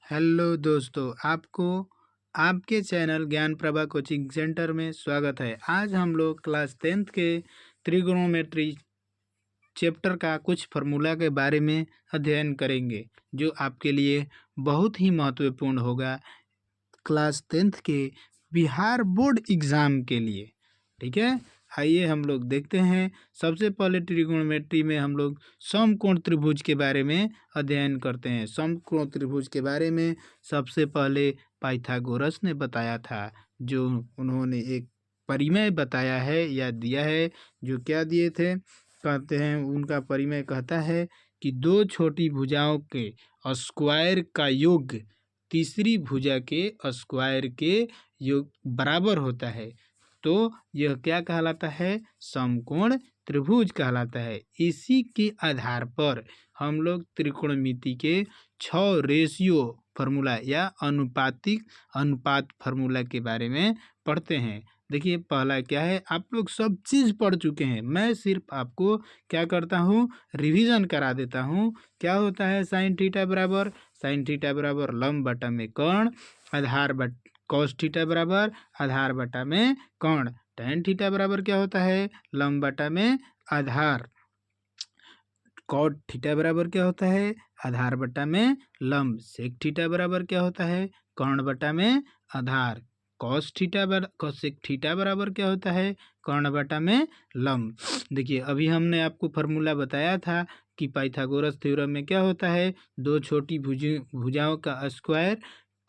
Hello दोस्तों, आपको आपके चैनल ज्ञान प्रभा कोचिंग सेंटर में स्वागत है। आज हम लोग क्लास 10th के त्रिगोनोमेट्री चैप्टर का कुछ फार्मूला के बारे में अध्ययन करेंगे, जो आपके लिए बहुत ही महत्वपूर्ण होगा क्लास 10th के बिहार बोर्ड एग्ज़ाम के लिए। ठीक है, आइए हम लोग देखते हैं। सबसे पहले ट्रिगोनोमेट्री में हम लोग समकोण त्रिभुज के बारे में अध्ययन करते हैं। समकोण त्रिभुज के बारे में सबसे पहले पाइथागोरस ने बताया था, जो उन्होंने एक परिमेय बताया है या दिया है। जो क्या दिए थे, कहते हैं उनका परिमेय कहता है कि दो छोटी भुजाओं के स्क्वायर का योग तीसरी भुजा के स्क्वायर के योग बराबर होता है, तो यह क्या कहलाता है? समकोण त्रिभुज कहलाता है। इसी के आधार पर हम लोग त्रिकोणमिति के 6 रेशियो फार्मूला या अनुपात फार्मूला के बारे में पढ़ते हैं। देखिए, पहला क्या है, आप लोग सब चीज़ पढ़ चुके हैं। मैं सिर्फ आपको क्या करता हूँ, रिवीजन करा देता हूँ। क्या होता है साइन थीटा बराबर लंब बटा में कर्ण, आधार बट कॉस थीटा बराबर आधार बटा में कर्ण। टेन थीटा बराबर क्या होता है? लंब बटा में आधार। कॉट थीटा बराबर क्या होता है? आधार बटा में लंब। सेक थीटा बराबर क्या होता है? कर्ण बटा में आधार। कॉसेक थीटा बराबर क्या होता है? कर्ण बटा में लंब। देखिए, अभी हमने आपको फार्मूला बताया था कि पाइथागोरस थ्योरम में क्या होता है, दो छोटी भुजाओं का स्क्वायर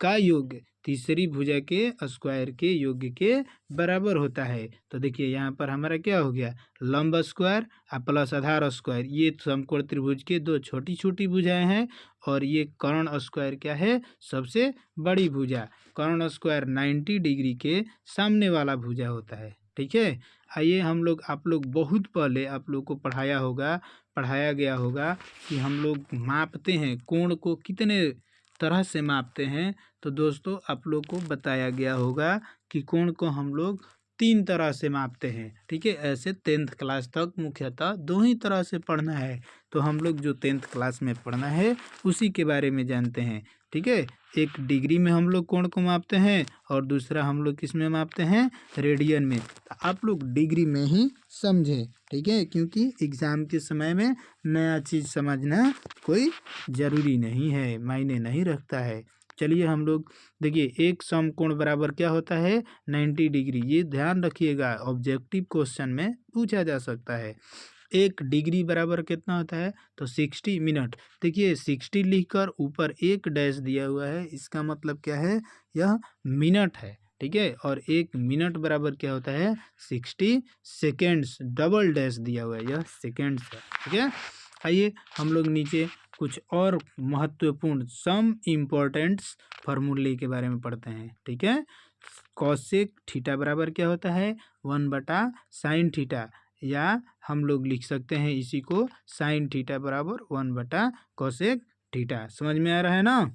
का योग तीसरी भुजा के स्क्वायर के योग के बराबर होता है। तो देखिए, यहाँ पर हमारा क्या हो गया, लंब स्क्वायर प्लस आधार स्क्वायर। ये समकोण त्रिभुज के दो छोटी छोटी भुजाएं हैं, और ये कर्ण स्क्वायर क्या है, सबसे बड़ी भुजा। कर्ण स्क्वायर 90 डिग्री के सामने वाला भुजा होता है। ठीक है, आइए हम लोग आप लोग बहुत पहले आप लोग को पढ़ाया गया होगा कि हम लोग मापते हैं कोण को कितने तरह से मापते हैं। तो दोस्तों, आप लोग को बताया गया होगा कि कोण को हम लोग 3 तरह से मापते हैं। ठीक है, ऐसे 10th क्लास तक मुख्यतः 2 ही तरह से पढ़ना है। तो हम लोग जो 10th क्लास में पढ़ना है उसी के बारे में जानते हैं। ठीक है, एक डिग्री में हम लोग कोण को मापते हैं, और दूसरा हम लोग किस में मापते हैं, रेडियन में। आप लोग डिग्री में ही समझें। ठीक है, क्योंकि एग्ज़ाम के समय में नया चीज़ समझना कोई ज़रूरी नहीं है, मायने नहीं रखता है। चलिए हम लोग देखिए, एक समकोण बराबर क्या होता है, 90 डिग्री। ये ध्यान रखिएगा, ऑब्जेक्टिव क्वेश्चन में पूछा जा सकता है। एक डिग्री बराबर कितना होता है, तो 60 मिनट। देखिए, 60 लिखकर ऊपर एक डैश दिया हुआ है, इसका मतलब क्या है, यह मिनट है। ठीक है, और एक मिनट बराबर क्या होता है, 60 सेकेंड्स। डबल डैश दिया हुआ है, यह सेकेंड्स है। ठीक है, आइए हम लोग नीचे कुछ और महत्वपूर्ण सम इम्पोर्टेंट्स फार्मूले के बारे में पढ़ते हैं। ठीक है, कॉसेक थीटा बराबर क्या होता है, 1 बटा साइन थीटा, या हम लोग लिख सकते हैं इसी को साइन थीटा बराबर 1 बटा कॉसेक थीटा। समझ में आ रहा है ना?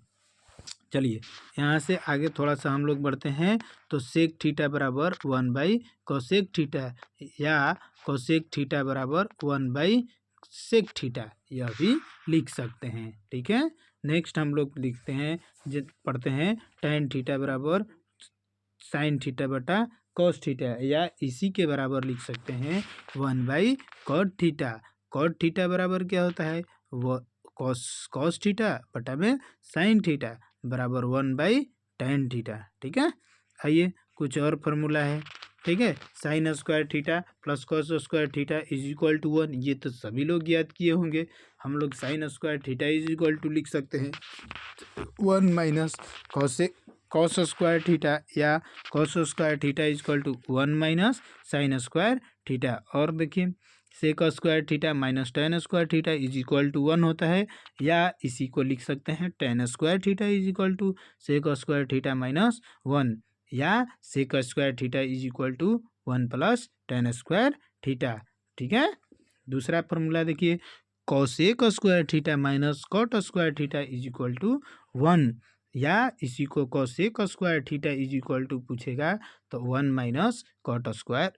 चलिए, यहाँ से आगे थोड़ा सा हम लोग बढ़ते हैं। तो सेक थीटा बराबर 1 बाई कॉसेक थीटा, या कॉसेक थीटा बराबर 1 बाई सेक थीटा, यह भी लिख सकते हैं। ठीक है, नेक्स्ट हम लोग लिखते हैं, पढ़ते हैं टेन थीटा बराबर साइन थीटा बटा कॉस थीटा, या इसी के बराबर लिख सकते हैं 1 by cot theta. Cot theta बराबर क्या होता है, वो कॉस थीटा बटा में साइन थीटा बराबर 1 बाई टेन थीटा। ठीक है, आइए कुछ और फार्मूला है। ठीक है, sine square theta plus cos square theta is equal to 1। ये तो सभी लोग याद किए होंगे। हम लोग sine square theta is equal to लिख सकते हैं 1 माइनस कॉस स्क्वायर थीटा, या cos square theta is equal to 1 minus sine square theta. और देखिए, sec square theta minus tan square theta is equal to 1 होता है, या इसी को लिख सकते हैं tan square theta is equal to sec square theta minus 1, या sec square theta is equal to 1 plus ten square theta. ठीक है, दूसरा फार्मूला देखिए, cosec square theta minus cot square theta is equal to 1, या इसी को cosec square theta is equal to पूछेगा तो 1 minus cot square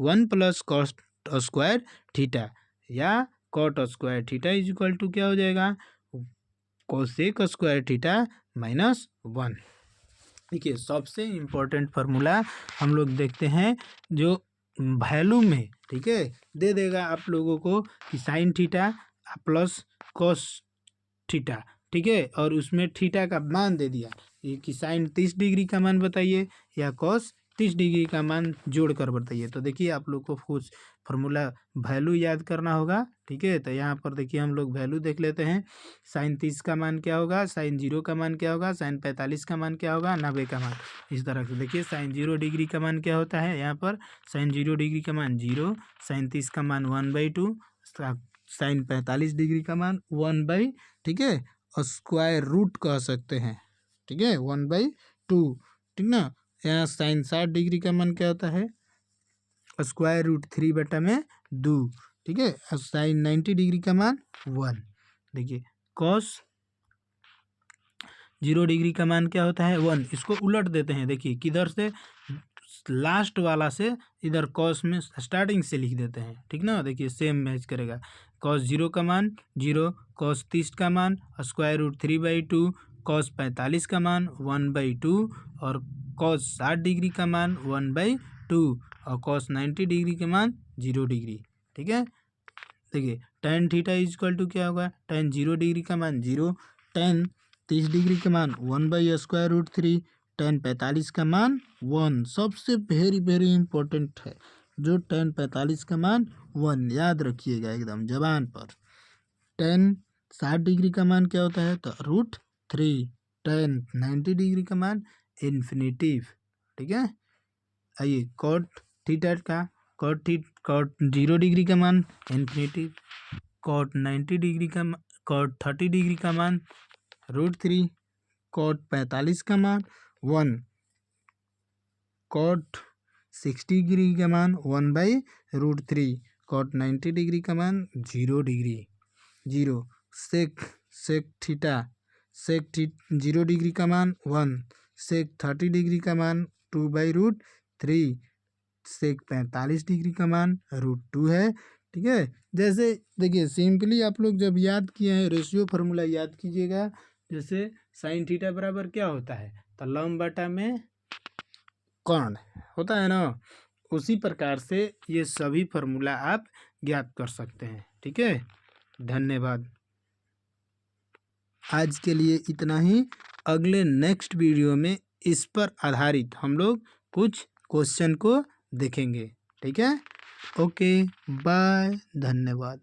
1 plus cot square theta, या cot square theta is equal to क्या हो जाएगा, कोसेक स्क्वायर थीटा -1। देखिए सबसे इम्पोर्टेंट फार्मूला हम लोग देखते हैं जो वैल्यू में, ठीक है, दे देगा आप लोगों को कि sine theta plus cos theta, ठीक है, और उसमें थीटा का मान दे दिया ये कि साइन 30 डिग्री का मान बताइए या कॉस 30 डिग्री का मान जोड़कर बताइए। तो देखिए आप लोग को कुछ फार्मूला वैल्यू याद करना होगा, ठीक है। तो यहाँ पर देखिए हम लोग वैल्यू देख लेते हैं। साइन 30 का मान क्या होगा, साइन 0 का मान क्या होगा, साइन 45 का मान क्या होगा, 90 का मान। इस तरह से देखिए साइन 0 डिग्री का मान क्या होता है, यहाँ पर साइन 0 डिग्री का मान 0, साइन 30 का मान 1/2, साइन 45 डिग्री का मान 1/, ठीक है, स्क्वायर रूट कह सकते हैं, ठीक है, 1/2, ठीक ना। यहाँ साइन 60 डिग्री का मान क्या होता है, स्क्वायर रूट 3/2, ठीक है, और साइन 90 डिग्री का मान 1। देखिए कॉस 0 डिग्री का मान क्या होता है 1। इसको उलट देते हैं, देखिए किधर से, लास्ट वाला से इधर कॉस में स्टार्टिंग से लिख देते हैं, ठीक ना। देखिए सेम मैच करेगा। कॉस 0 का मान 0, कॉस 30 का मान स्क्वायर रूट 3/2, कॉस 45 का मान 1/2 और कॉस 60 डिग्री का मान 1/2 और कॉस 90 डिग्री का मान 0 डिग्री, ठीक है। देखिए tan थीटा इजक्वल टू क्या होगा, tan 0 डिग्री का मान 0, tan 30 डिग्री का मान 1/√3, tan 45 का मान 1। सबसे वेरी इम्पोर्टेंट है जो tan 45 का मान 1, याद रखिएगा एकदम जबान पर। tan 60 डिग्री का मान क्या होता है, तो √3, tan 90 डिग्री का मान इन्फिनिटिव, ठीक है। आइए कॉट थीटा का, कॉट 0 डिग्री का मान इन्फिनिटिव, कॉट 90 डिग्री का, कॉट 30 डिग्री का मान √3, कॉट 45 का मान 1, कॉट 60 डिग्री का मान 1/√3, कॉट 90 डिग्री का मान 0 डिग्री, 0, सेक थीटा, सेक 0 डिग्री का मान 1, सेक 30 डिग्री का मान 2/√3, सेक 45 डिग्री का मान √2 है, ठीक है। जैसे देखिए सिंपली आप लोग जब याद किए हैं रेशियो फार्मूला याद कीजिएगा। जैसे साइन थीटा बराबर क्या होता है, तो लंब बटा में कर्ण होता है ना, उसी प्रकार से ये सभी फार्मूला आप ज्ञात कर सकते हैं, ठीक है। धन्यवाद। आज के लिए इतना ही। अगले नेक्स्ट वीडियो में इस पर आधारित हम लोग कुछ क्वेश्चन को देखेंगे, ठीक है। ओके बाय, धन्यवाद।